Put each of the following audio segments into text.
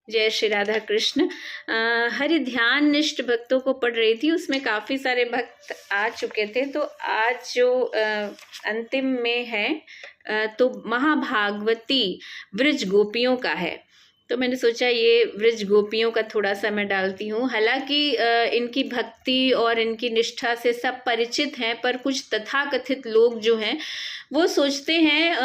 जय श्री राधा कृष्ण। हरि ध्यान निष्ठ भक्तों को पढ़ रही थी, उसमें काफ़ी सारे भक्त आ चुके थे। तो आज जो अंतिम में है तो महाभागवती व्रज गोपियों का है। तो मैंने सोचा ये व्रज गोपियों का थोड़ा सा मैं डालती हूँ। हालांकि इनकी भक्ति और इनकी निष्ठा से सब परिचित हैं, पर कुछ तथाकथित लोग जो हैं वो सोचते हैं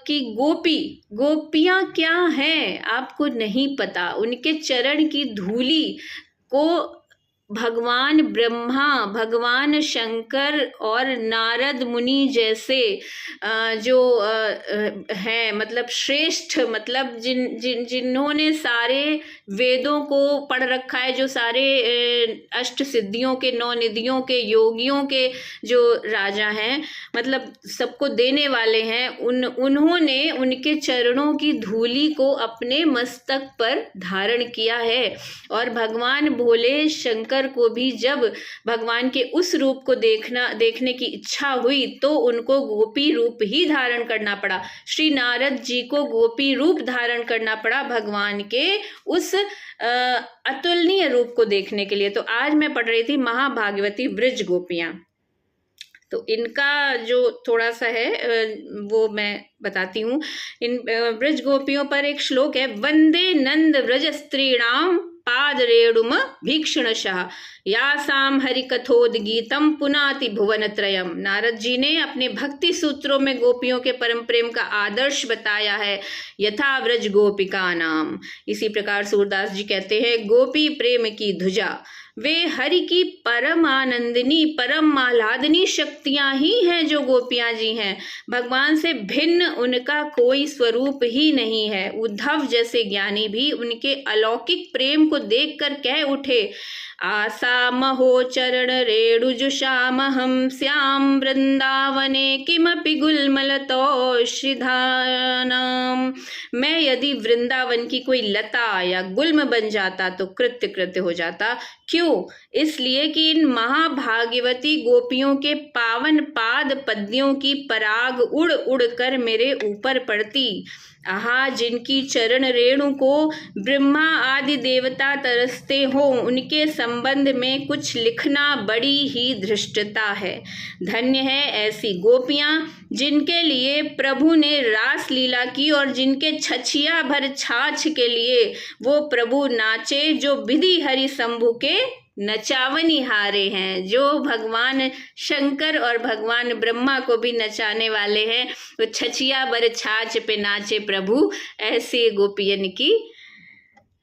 कि गोपियाँ क्या हैं, आपको नहीं पता। उनके चरण की धूली को भगवान ब्रह्मा, भगवान शंकर और नारद मुनि जैसे जो हैं, मतलब श्रेष्ठ, मतलब जिन्होंने सारे वेदों को पढ़ रखा है, जो सारे अष्ट सिद्धियों के, 9 निधियों के, योगियों के जो राजा हैं, मतलब सबको देने वाले हैं, उन्होंने उनके चरणों की धूली को अपने मस्तक पर धारण किया है। और भगवान भोले शंकर को भी जब भगवान के उस रूप को देखने की इच्छा हुई तो उनको गोपी रूप ही धारण करना पड़ा। श्री नारद जी को गोपी रूप धारण करना पड़ा भगवान के उस अतुलनीय रूप को देखने के लिए। तो आज मैं पढ़ रही थी महाभागवती व्रज गोपियां। तो इनका जो थोड़ा सा है वो मैं बताती हूँ। इन व्रज गोपियों पर एक श्लोक है, वंदे नंद व्रज स्त्रीणाम पाद रेणुम भीक्षणशः यासाम हरिकथोद्गीतम पुनाति भुवन त्रयम। नारद जी ने अपने भक्ति सूत्रों में गोपियों के परम प्रेम का आदर्श बताया है, यथा व्रज गोपिका नाम। इसी प्रकार सूरदास जी कहते हैं, गोपी प्रेम की ध्वजा, वे हरि की परम आनंदिनी, परम आह्लादनी शक्तियां ही हैं जो गोपियां जी हैं। भगवान से भिन्न उनका कोई स्वरूप ही नहीं है। उद्धव जैसे ज्ञानी भी उनके अलौकिक प्रेम को देखकर कह उठे, आसामहो चरण रेणुजुषामहं श्याम वृंदावने किमपि गुल्मलतोषिधानाम। मैं यदि वृंदावन की कोई लता या गुल्म बन जाता तो कृत्य हो जाता। क्यों? इसलिए कि इन महाभाग्यवती गोपियों के पावन पाद पद्यों की पराग उड़ उड़ कर मेरे ऊपर पड़ती। आहा, जिनकी चरण रेणु को ब्रह्मा आदि देवता तरसते हो, उनके संबंध में कुछ लिखना बड़ी ही धृष्टता है। धन्य है ऐसी गोपियां जिनके लिए प्रभु ने रास लीला की और जिनके छछिया भर छाछ के लिए वो प्रभु नाचे, जो विधि हरि शंभु के नचावनी हारे हैं, जो भगवान शंकर और भगवान ब्रह्मा को भी नचाने वाले हैं। तो छछिया भर छाछ पे नाचे प्रभु, ऐसे गोपियन की